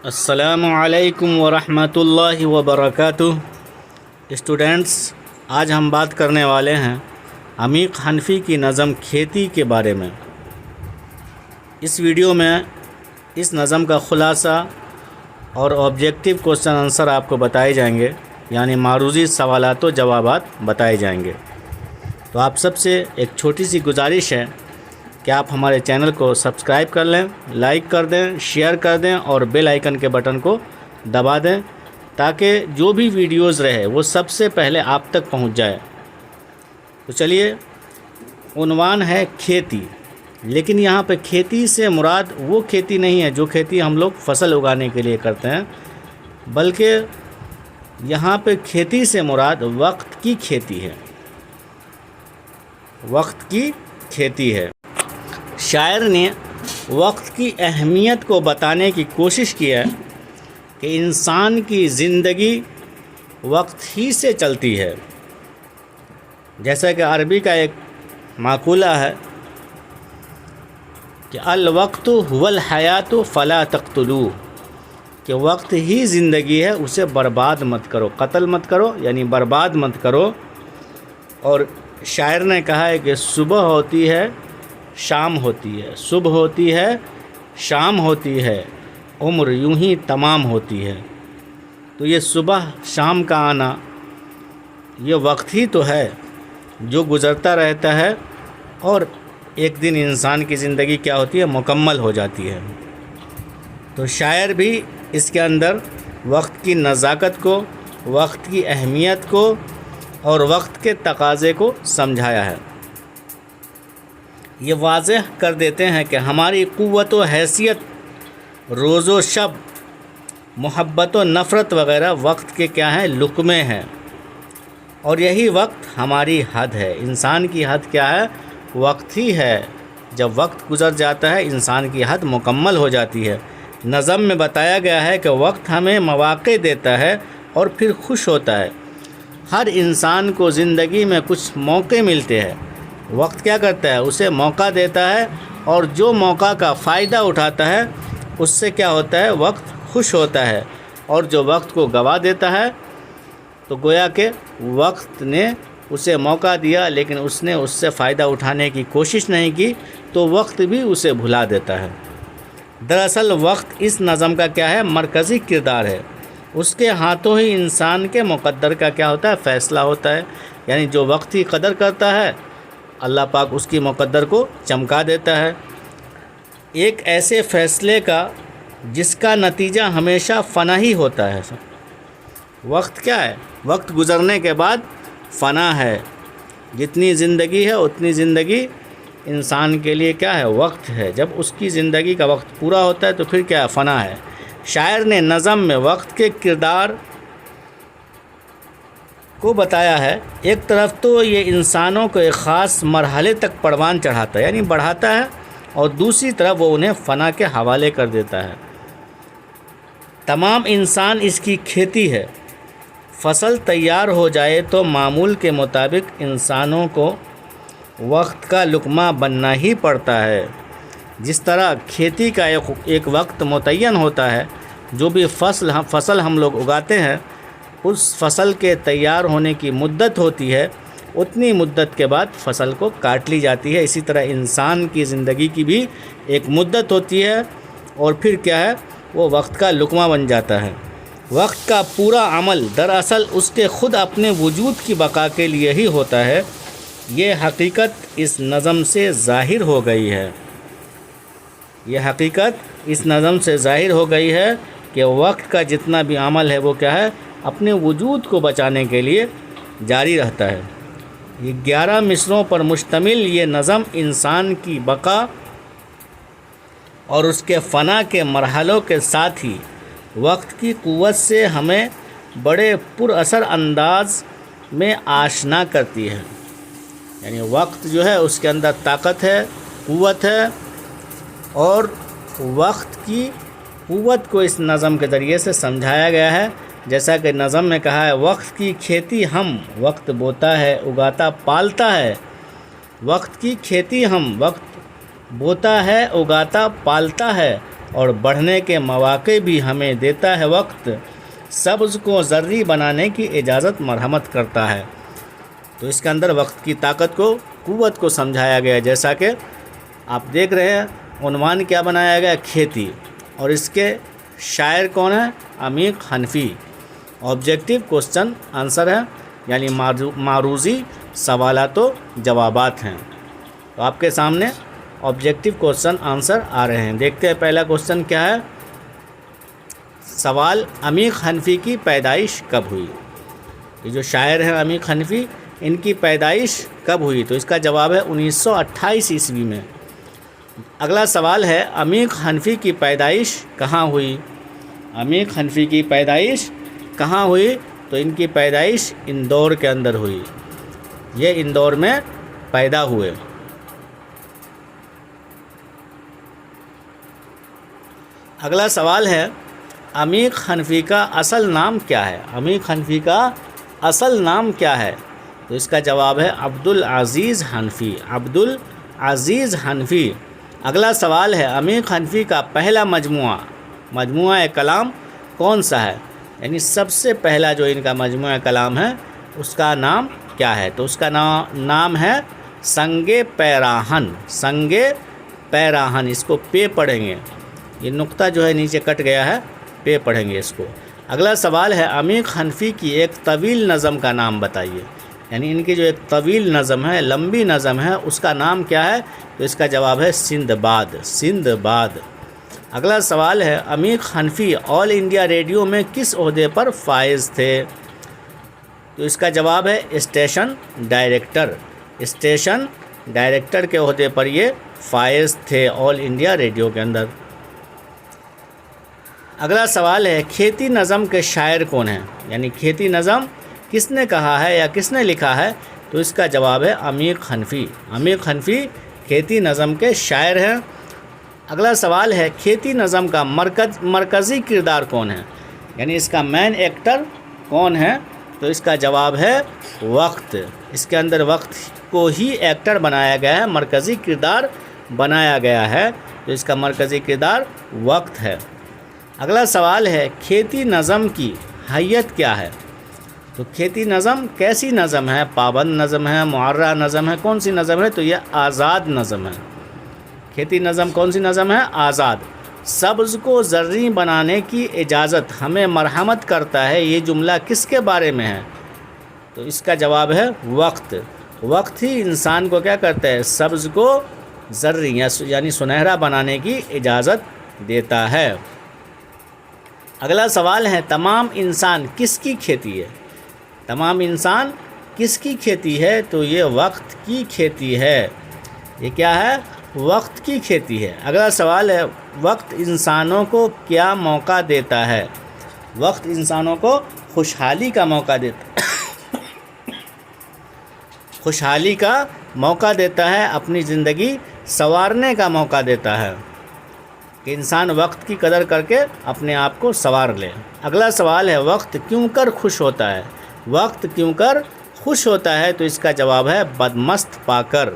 السلام علیکم ورحمۃ اللہ وبرکاتہ۔ اسٹوڈنٹس، آج ہم بات کرنے والے ہیں عمیق حنفی کی نظم کھیتی کے بارے میں۔ اس ویڈیو میں اس نظم کا خلاصہ اور آبجیکٹیو کوسچن آنسر آپ کو بتائے جائیں گے، یعنی معروضی سوالات و جوابات بتائے جائیں گے۔ تو آپ سب سے ایک چھوٹی سی گزارش ہے کہ آپ ہمارے چینل کو سبسکرائب کر لیں، لائک کر دیں، شیئر کر دیں اور بیل آئیکن کے بٹن کو دبا دیں تاکہ جو بھی ویڈیوز رہے وہ سب سے پہلے آپ تک پہنچ جائے۔ تو چلیے، عنوان ہے کھیتی، لیکن یہاں پہ کھیتی سے مراد وہ کھیتی نہیں ہے جو کھیتی ہم لوگ فصل اگانے کے لیے کرتے ہیں، بلکہ یہاں پہ کھیتی سے مراد وقت کی کھیتی ہے، وقت کی کھیتی ہے۔ شاعر نے وقت کی اہمیت کو بتانے کی کوشش کی ہے کہ انسان کی زندگی وقت ہی سے چلتی ہے۔ جیسا کہ عربی کا ایک مقولہ ہے کہ الوقت هو الحیات فلا تقتلوه، کہ وقت ہی زندگی ہے، اسے برباد مت کرو، قتل مت کرو، یعنی برباد مت کرو۔ اور شاعر نے کہا ہے کہ صبح ہوتی ہے شام ہوتی ہے، صبح ہوتی ہے شام ہوتی ہے، عمر یوں ہی تمام ہوتی ہے۔ تو یہ صبح شام کا آنا یہ وقت ہی تو ہے جو گزرتا رہتا ہے، اور ایک دن انسان کی زندگی کیا ہوتی ہے، مکمل ہو جاتی ہے۔ تو شاعر بھی اس کے اندر وقت کی نزاکت کو، وقت کی اہمیت کو اور وقت کے تقاضے کو سمجھایا ہے۔ یہ واضح کر دیتے ہیں کہ ہماری قوت و حیثیت، روز و شب، محبت و نفرت وغیرہ وقت کے کیا ہیں، لقمے ہیں، اور یہی وقت ہماری حد ہے۔ انسان کی حد کیا ہے؟ وقت ہی ہے۔ جب وقت گزر جاتا ہے انسان کی حد مکمل ہو جاتی ہے۔ نظم میں بتایا گیا ہے کہ وقت ہمیں مواقع دیتا ہے اور پھر خوش ہوتا ہے۔ ہر انسان کو زندگی میں کچھ موقع ملتے ہیں، وقت کیا کرتا ہے، اسے موقع دیتا ہے، اور جو موقع کا فائدہ اٹھاتا ہے اس سے کیا ہوتا ہے، وقت خوش ہوتا ہے، اور جو وقت کو گوا دیتا ہے تو گویا کہ وقت نے اسے موقع دیا لیکن اس نے اس سے فائدہ اٹھانے کی کوشش نہیں کی، تو وقت بھی اسے بھلا دیتا ہے۔ دراصل وقت اس نظم کا کیا ہے، مرکزی کردار ہے۔ اس کے ہاتھوں ہی انسان کے مقدر کا کیا ہوتا ہے، فیصلہ ہوتا ہے، یعنی جو وقت کی قدر کرتا ہے اللہ پاک اس کی مقدر کو چمکا دیتا ہے۔ ایک ایسے فیصلے کا جس کا نتیجہ ہمیشہ فنا ہی ہوتا ہے۔ وقت کیا ہے؟ وقت گزرنے کے بعد فنا ہے۔ جتنی زندگی ہے اتنی زندگی انسان کے لیے کیا ہے، وقت ہے۔ جب اس کی زندگی کا وقت پورا ہوتا ہے تو پھر کیا ہے، فنا ہے۔ شاعر نے نظم میں وقت کے کردار کو بتایا ہے۔ ایک طرف تو یہ انسانوں کو ایک خاص مرحلے تک پروان چڑھاتا ہے، یعنی بڑھاتا ہے، اور دوسری طرف وہ انہیں فنا کے حوالے کر دیتا ہے۔ تمام انسان اس کی کھیتی ہے۔ فصل تیار ہو جائے تو معمول کے مطابق انسانوں کو وقت کا لقمہ بننا ہی پڑتا ہے۔ جس طرح کھیتی کا ایک وقت متعین ہوتا ہے، جو بھی فصل ہم لوگ اگاتے ہیں اس فصل کے تیار ہونے کی مدت ہوتی ہے، اتنی مدت کے بعد فصل کو کاٹ لی جاتی ہے۔ اسی طرح انسان کی زندگی کی بھی ایک مدت ہوتی ہے، اور پھر کیا ہے، وہ وقت کا لقمہ بن جاتا ہے۔ وقت کا پورا عمل دراصل اس کے خود اپنے وجود کی بقا کے لیے ہی ہوتا ہے۔ یہ حقیقت اس نظم سے ظاہر ہو گئی ہے، یہ حقیقت اس نظم سے ظاہر ہو گئی ہے کہ وقت کا جتنا بھی عمل ہے وہ کیا ہے، اپنے وجود کو بچانے کے لیے جاری رہتا ہے۔ یہ 11 مصرعوں پر مشتمل یہ نظم انسان کی بقا اور اس کے فنا کے مرحلوں کے ساتھ ہی وقت کی قوت سے ہمیں بڑے پر اثر انداز میں آشنا کرتی ہے۔ یعنی وقت جو ہے اس کے اندر طاقت ہے، قوت ہے، اور وقت کی قوت کو اس نظم کے ذریعے سے سمجھایا گیا ہے۔ جیسا کہ نظم میں کہا ہے، وقت کی کھیتی ہم، وقت بوتا ہے اگاتا پالتا ہے۔ وقت کی کھیتی ہم، وقت بوتا ہے اگاتا پالتا ہے۔ اور بڑھنے کے مواقع بھی ہمیں دیتا ہے وقت، سبز کو زرعی بنانے کی اجازت مرحمت کرتا ہے۔ تو اس کے اندر وقت کی طاقت کو، قوت کو سمجھایا گیا ہے، جیسا کہ آپ دیکھ رہے ہیں عنوان کیا بنایا گیا، کھیتی، اور اس کے شاعر کون ہیں، عمیق حنفی۔ آبجیکٹیو کوسچن آنسر ہے، یعنی معروضی سوالات و جوابات ہیں۔ تو آپ کے سامنے آبجیکٹیو کوسچن آنسر آ رہے ہیں۔ دیکھتے ہیں پہلا کوسچن کیا ہے۔ سوال، عمیق حنفی کی پیدائش کب ہوئی؟ یہ جو شاعر ہیں عمیق حنفی، ان کی پیدائش کب ہوئی؟ تو اس کا جواب ہے 1928 عیسوی میں۔ اگلا سوال ہے، عمیق حنفی کی پیدائش کہاں ہوئی؟ عمیق حنفی کی پیدائش کہاں ہوئی؟ تو ان کی پیدائش اندور کے اندر ہوئی، یہ اندور میں پیدا ہوئے۔ اگلا سوال ہے، عمیق حنفی کا اصل نام کیا ہے؟ عمیق حنفی کا اصل نام کیا ہے؟ تو اس کا جواب ہے عبدالعزیز حنفی، عبدالعزیز حنفی۔ اگلا سوال ہے، عمیق حنفی کا پہلا مجموعہ کلام کون سا ہے؟ یعنی سب سے پہلا جو ان کا مجموعہ کلام ہے اس کا نام کیا ہے؟ تو اس کا نام ہے سنگ پیراہن، سنگ پیراہن۔ اس کو پے پڑھیں گے، یہ نقطہ جو ہے نیچے کٹ گیا ہے، پے پڑھیں گے اس کو۔ اگلا سوال ہے، عمیق حنفی کی ایک طویل نظم کا نام بتائیے۔ یعنی ان کی جو ایک طویل نظم ہے، لمبی نظم ہے، اس کا نام کیا ہے؟ تو اس کا جواب ہے سندباد، سندباد۔ اگلا سوال ہے، عمیق حنفی آل انڈیا ریڈیو میں کس عہدے پر فائز تھے؟ تو اس کا جواب ہے اسٹیشن ڈائریکٹر، اسٹیشن ڈائریکٹر کے عہدے پر یہ فائز تھے آل انڈیا ریڈیو کے اندر۔ اگلا سوال ہے، کھیتی نظم کے شاعر کون ہیں؟ یعنی کھیتی نظم کس نے کہا ہے یا کس نے لکھا ہے؟ تو اس کا جواب ہے عمیق حنفی، عمیق حنفی کھیتی نظم کے شاعر ہیں۔ اگلا سوال ہے، کھیتی نظم کا مرکزی کردار کون ہے؟ یعنی اس کا مین ایکٹر کون ہے؟ تو اس کا جواب ہے وقت۔ اس کے اندر وقت کو ہی ایکٹر بنایا گیا ہے، مرکزی کردار بنایا گیا ہے، تو اس کا مرکزی کردار وقت ہے۔ اگلا سوال ہے، کھیتی نظم کی حیت کیا ہے؟ تو کھیتی نظم کیسی نظم ہے؟ پابند نظم ہے، معرہ نظم ہے، کون سی نظم ہے؟ تو یہ آزاد نظم ہے۔ کھیتی نظم کون سی نظم ہے؟ آزاد۔ سبز کو زرعی بنانے کی اجازت ہمیں مرحمت کرتا ہے، یہ جملہ کس کے بارے میں ہے؟ تو اس کا جواب ہے وقت۔ وقت ہی انسان کو کیا کرتا ہے؟ سبز کو زرعی یعنی سنہرا بنانے کی اجازت دیتا ہے۔ اگلا سوال ہے، تمام انسان کس کی کھیتی ہے؟ تمام انسان کس کی کھیتی ہے؟ تو یہ وقت کی کھیتی ہے۔ یہ کیا ہے؟ وقت کی کھیتی ہے۔ اگلا سوال ہے، وقت انسانوں کو کیا موقع دیتا ہے؟ وقت انسانوں کو خوشحالی کا موقع دیتا ہے، خوشحالی کا موقع دیتا ہے، اپنی زندگی سنوارنے کا موقع دیتا ہے کہ انسان وقت کی قدر کر کے اپنے آپ کو سنوار لے۔ اگلا سوال ہے، وقت کیوں کر خوش ہوتا ہے؟ وقت کیوں کر خوش ہوتا ہے؟ تو اس کا جواب ہے بدمست پا کر۔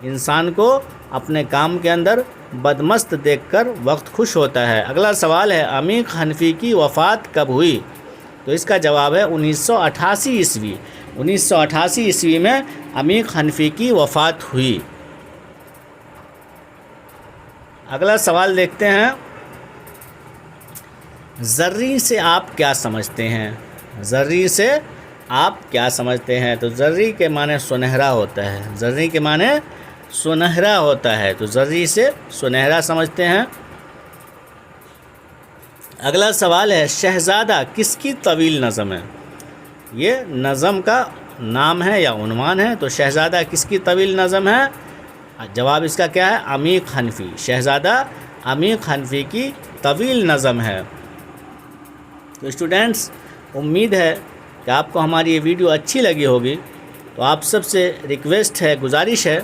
انسان کو اپنے کام کے اندر بدمست دیکھ کر وقت خوش ہوتا ہے۔ اگلا سوال ہے، عمیق حنفی کی وفات کب ہوئی؟ تو اس کا جواب ہے 1988 عیسوی۔ 1988 عیسوی میں عمیق حنفی کی وفات ہوئی۔ اگلا سوال دیکھتے ہیں، زرعی سے آپ کیا سمجھتے ہیں؟ زرعی سے آپ کیا سمجھتے ہیں؟ تو زرعی کے معنی سنہرا ہوتا ہے، زرعی کے معنی سنہرا ہوتا ہے، تو زرعی سے سنہرا سمجھتے ہیں۔ اگلا سوال ہے، شہزادہ کس کی طویل نظم ہے؟ یہ نظم کا نام ہے یا عنوان ہے، تو شہزادہ کس کی طویل نظم ہے؟ جواب اس کا کیا ہے؟ عمیق حنفی۔ شہزادہ عمیق حنفی کی طویل نظم ہے۔ تو اسٹوڈنٹس، امید ہے کہ آپ کو ہماری یہ ویڈیو اچھی لگی ہوگی۔ تو آپ سب سے ریکویسٹ ہے، گزارش ہے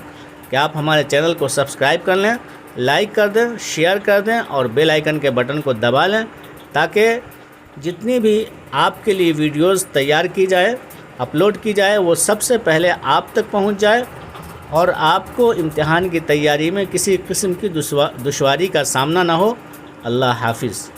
کہ آپ ہمارے چینل کو سبسکرائب کر لیں، لائک کر دیں، شیئر کر دیں اور بیل آئیکن کے بٹن کو دبا لیں، تاکہ جتنی بھی آپ کے لیے ویڈیوز تیار کی جائے، اپلوڈ کی جائے، وہ سب سے پہلے آپ تک پہنچ جائے اور آپ کو امتحان کی تیاری میں کسی قسم کی دشواری کا سامنا نہ ہو اللہ حافظ.